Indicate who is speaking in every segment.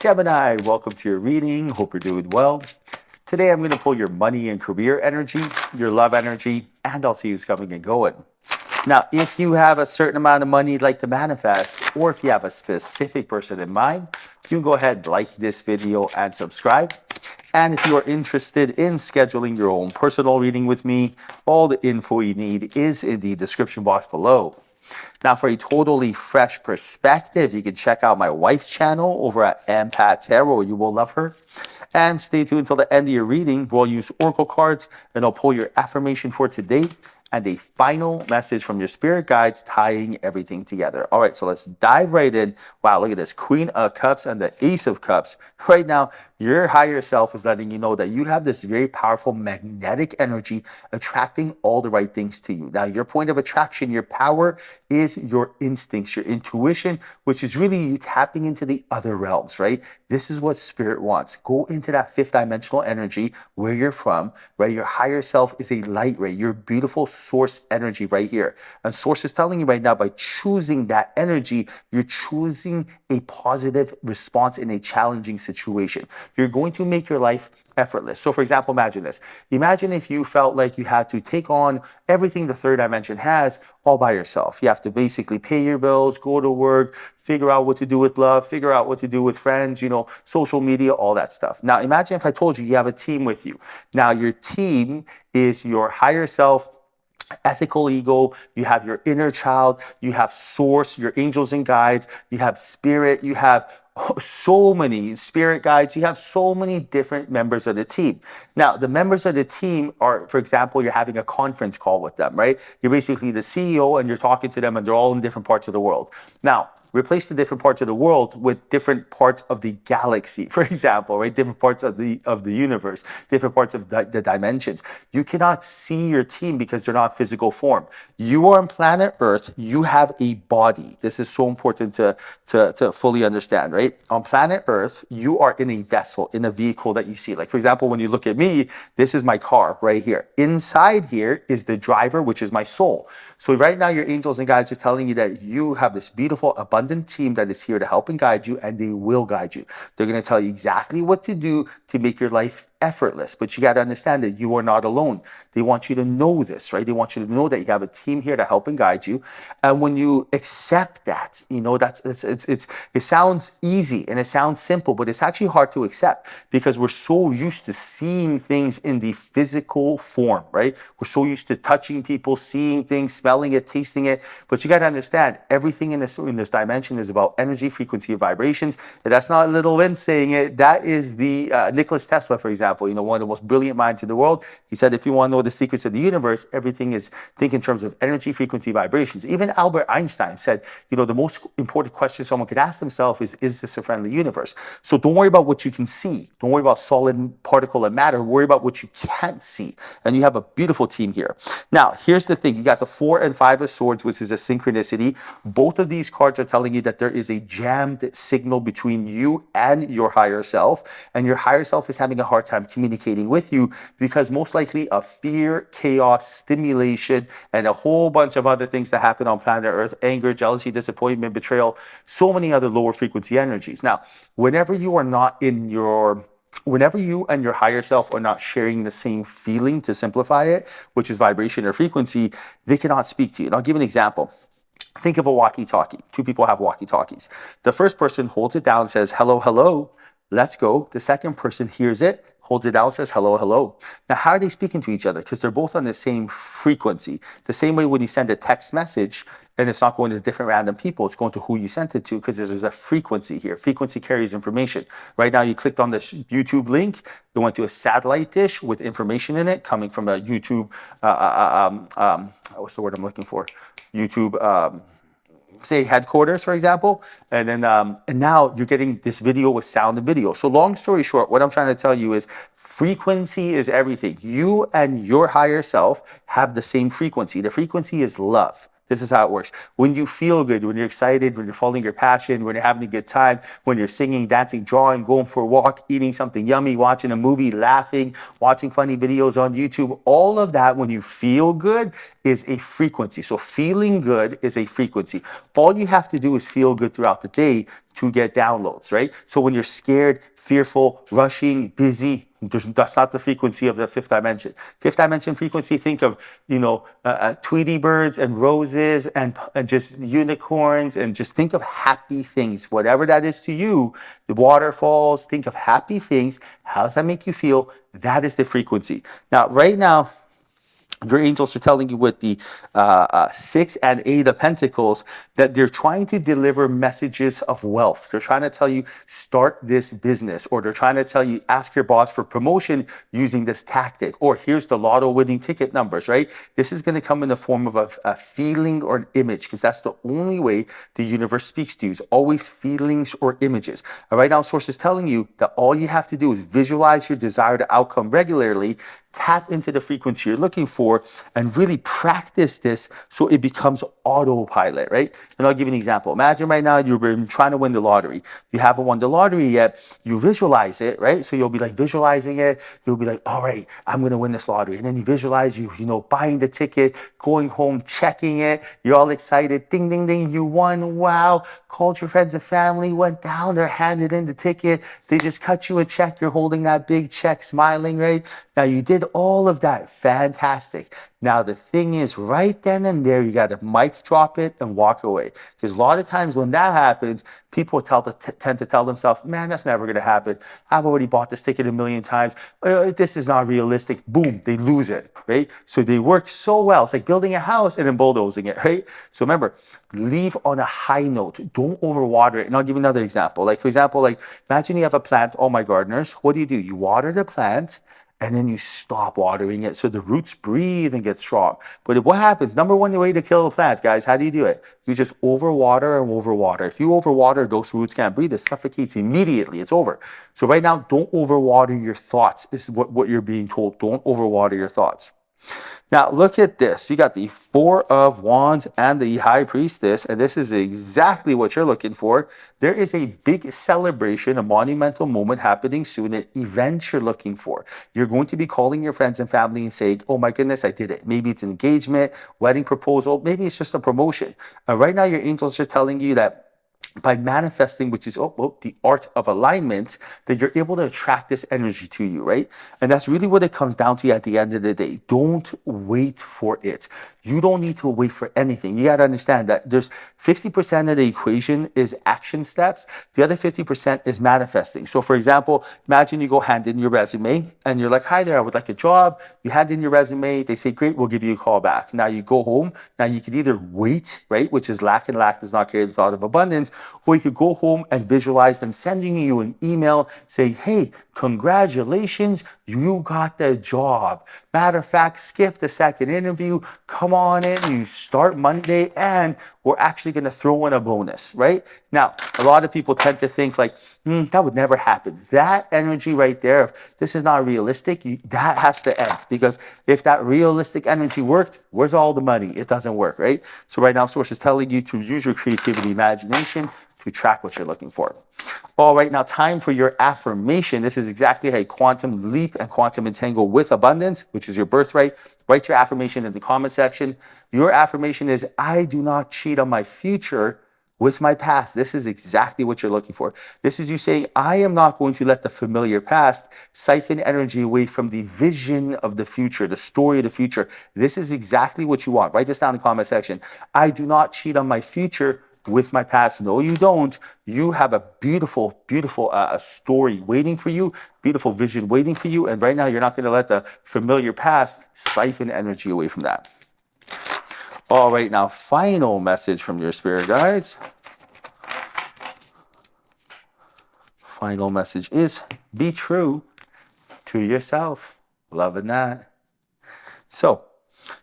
Speaker 1: Gemini, welcome to your reading. Hope you're doing well. Today I'm going to pull your money and career energy, your love energy, and I'll see who's coming and going. Now, if you have a certain amount of money you'd like to manifest, or if you have a specific person in mind, you can go ahead and like this video and subscribe. And if you are interested in scheduling your own personal reading with me, all the info you need is in the description box below. Now, for a totally fresh perspective, you can check out my wife's channel over at Empath Tarot. You will love her. And stay tuned until the end of your reading. We'll use oracle cards, and I'll pull your affirmation for today and a final message from your spirit guides tying everything together. All right, so let's dive right in. Wow, look at this. Queen of Cups and the Ace of Cups. Right now, your higher self is letting you know that you have this very powerful magnetic energy attracting all the right things to you. Now, your point of attraction, your power is your instincts, your intuition, which is really you tapping into the other realms, right? This is what spirit wants. Go into that fifth dimensional energy where you're from, right? Your higher self is a light ray, your beautiful source energy right here. And source is telling you right now, by choosing that energy, you're choosing a positive response in a challenging situation. You're going to make your life effortless. So for example, imagine this. Imagine if you felt like you had to take on everything the third dimension has all by yourself. You have to basically pay your bills, go to work, figure out what to do with love, figure out what to do with friends, social media, all that stuff. Now imagine if I told you you have a team with you. Now your team is your higher self, ethical ego, you have your inner child, you have source, your angels and guides, you have spirit, you have so many spirit guides, you have so many different members of the team. Now, the members of the team are, for example, you're having a conference call with them, right? You're basically the CEO and you're talking to them and they're all in different parts of the world. Now, replace the different parts of the world with different parts of the galaxy, for example, right? Different parts of the universe, different parts of the dimensions. You cannot see your team because they're not physical form. You are on planet Earth. You have a body. This is so important to fully understand, right? On planet Earth, you are in a vessel, in a vehicle that you see. Like, for example, when you look at me, this is my car right here. Inside here is the driver, which is my soul. So right now, your angels and guides are telling you that you have this beautiful, abundant team that is here to help and guide you, and they will guide you. They're going to tell you exactly what to do to make your life effortless. But you got to understand that you are not alone. They want you to know this, right? They want you to know that you have a team here to help and guide you. And when you accept that, it sounds easy and it sounds simple, but it's actually hard to accept because we're so used to seeing things in the physical form, right? We're so used to touching people, seeing things, smelling it, tasting it. But you got to understand, everything in this dimension is about energy, frequency, and vibrations. And that's not little Vince saying it. That is the Nicholas Tesla, for example, one of the most brilliant minds in the world. He said, if you want to know the secrets of the universe, everything is think in terms of energy, frequency, vibrations. Even Albert Einstein said, the most important question someone could ask themselves is this a friendly universe? So don't worry about what you can see. Don't worry about solid, particle, and matter. Worry about what you can't see. And you have a beautiful team here. Now, here's the thing. You got the 4 and 5 of swords, which is a synchronicity. Both of these cards are telling you that there is a jammed signal between you and your higher self. And your higher self is having a hard time communicating with you because most likely of fear, chaos, stimulation, and a whole bunch of other things that happen on planet Earth: anger, jealousy, disappointment, betrayal, so many other lower frequency energies. Now, whenever you and your higher self are not sharing the same feeling, to simplify it, which is vibration or frequency, they cannot speak to you. And I'll give an example. Think of a walkie-talkie. Two people have walkie-talkies. The first person holds it down, says, hello, hello, let's go. The second person hears it, holds it down, says, hello, hello. Now, how are they speaking to each other? Because they're both on the same frequency. The same way when you send a text message and it's not going to different random people, it's going to who you sent it to, because there's a frequency here. Frequency carries information. Right now, you clicked on this YouTube link. It went to a satellite dish with information in it coming from a YouTube, what's the word I'm looking for? YouTube, say headquarters, for example, and then and now you're getting this video with sound and video. So long story short, what I'm trying to tell you is frequency is everything. You and your higher self have the same frequency. The frequency is love. This is how it works. When you feel good, when you're excited, when you're following your passion, when you're having a good time, when you're singing, dancing, drawing, going for a walk, eating something yummy, watching a movie, laughing, watching funny videos on YouTube, all of that, when you feel good, is a frequency. So feeling good is a frequency. All you have to do is feel good throughout the day to get downloads, right? So when you're scared, fearful, rushing, busy, that's not the frequency of the fifth dimension. Fifth dimension frequency, think of, Tweety birds and roses and just unicorns, and just think of happy things, whatever that is to you, the waterfalls, think of happy things. How does that make you feel? That is the frequency. Now, right now, your angels are telling you with the 6 and 8 of Pentacles that they're trying to deliver messages of wealth. They're trying to tell you, start this business, or they're trying to tell you, ask your boss for promotion using this tactic, or here's the lotto winning ticket numbers, right? This is going to come in the form of a feeling or an image, because that's the only way the universe speaks to you, is always feelings or images. And right now, Source is telling you that all you have to do is visualize your desired outcome regularly, tap into the frequency you're looking for, and really practice this so it becomes autopilot, right? And I'll give you an example. Imagine right now you've been trying to win the lottery. You haven't won the lottery yet. You visualize it, right? So you'll be like visualizing it. You'll be like, all right, I'm going to win this lottery. And then you visualize buying the ticket, going home, checking it. You're all excited. Ding, ding, ding. You won. Wow. Called your friends and family, went down there, handed in the ticket. They just cut you a check. You're holding that big check, smiling, right? Now you did all of that. Fantastic. Now the thing is, right then and there, you got to mic drop it and walk away. Because a lot of times when that happens, people tend to tell themselves, man, that's never going to happen. I've already bought this ticket a million times. This is not realistic. Boom, they lose it, right? So they work so well. It's like building a house and then bulldozing it, right? So remember, leave on a high note. Don't overwater it. And I'll give you another example. Like, for example, imagine you have a plant. All my gardeners, what do? You water the plant, and then you stop watering it so the roots breathe and get strong. But what happens? Number one way to kill a plant, guys, how do you do it? You just overwater and overwater. If you overwater, those roots can't breathe. It suffocates immediately. It's over. So right now, don't overwater your thoughts. This is what you're being told. Don't overwater your thoughts. Now, look at this. You got the Four of Wands and the High Priestess, and this is exactly what you're looking for. There is a big celebration, a monumental moment happening soon, an event you're looking for. You're going to be calling your friends and family and saying, oh my goodness, I did it. Maybe it's an engagement, wedding proposal, maybe it's just a promotion. Right now, your angels are telling you that by manifesting, which is the art of alignment, that you're able to attract this energy to you, right? And that's really what it comes down to at the end of the day. Don't wait for it. You don't need to wait for anything. You got to understand that there's 50% of the equation is action steps. The other 50% is manifesting. So for example, imagine you go hand in your resume and you're like, hi there, I would like a job. You hand in your resume. They say, great, we'll give you a call back. Now you go home. Now you can either wait, right? Which is lack, and lack does not carry the thought of abundance. Or you could go home and visualize them sending you an email saying, hey, congratulations, you got the job. Matter of fact, skip the second interview, come on in, you start Monday, and we're actually going to throw in a bonus, right? Now, a lot of people tend to think like, that would never happen. That energy right there, if this is not realistic, that has to end. Because if that realistic energy worked, where's all the money? It doesn't work, right? So right now, Source is telling you to use your creativity, imagination, to track what you're looking for. All right, now time for your affirmation. This is exactly how you quantum leap and quantum entangle with abundance, which is your birthright. Write your affirmation in the comment section. Your affirmation is, I do not cheat on my future with my past. This is exactly what you're looking for. This is you saying, I am not going to let the familiar past siphon energy away from the vision of the future, the story of the future. This is exactly what you want. Write this down in the comment section. I do not cheat on my future with my past. No, you don't. You have a beautiful, beautiful story waiting for you, beautiful vision waiting for you. And right now, you're not going to let the familiar past siphon energy away from that. All right, now, final message from your spirit guides. Final message is, be true to yourself. Loving that. So,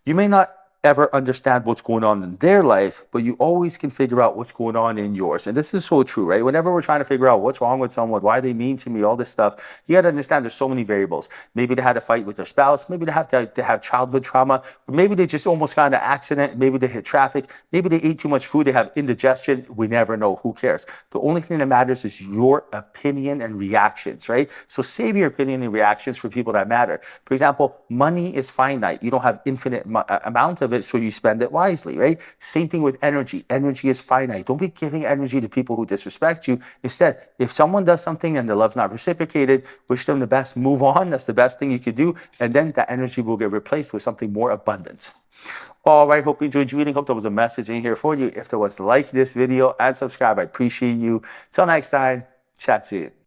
Speaker 1: you may not ever understand what's going on in their life, but you always can figure out what's going on in yours. And this is so true, right? Whenever we're trying to figure out what's wrong with someone, why they mean to me, all this stuff, you got to understand there's so many variables. Maybe they had a fight with their spouse. Maybe they have childhood trauma. Or maybe they just almost got in an accident. Maybe they hit traffic. Maybe they ate too much food. They have indigestion. We never know. Who cares? The only thing that matters is your opinion and reactions, right? So save your opinion and reactions for people that matter. For example, money is finite. You don't have infinite amount of it. it, so you spend it wisely, right? Same thing with energy. Energy is finite. Don't be giving energy to people who disrespect you. Instead, if someone does something and the love's not reciprocated, wish them the best, move on. That's the best thing you could do. And then that energy will get replaced with something more abundant. All right, hope you enjoyed your reading. Hope there was a message in here for you. If there was, like this video and subscribe. I appreciate you. Till next time, chat soon.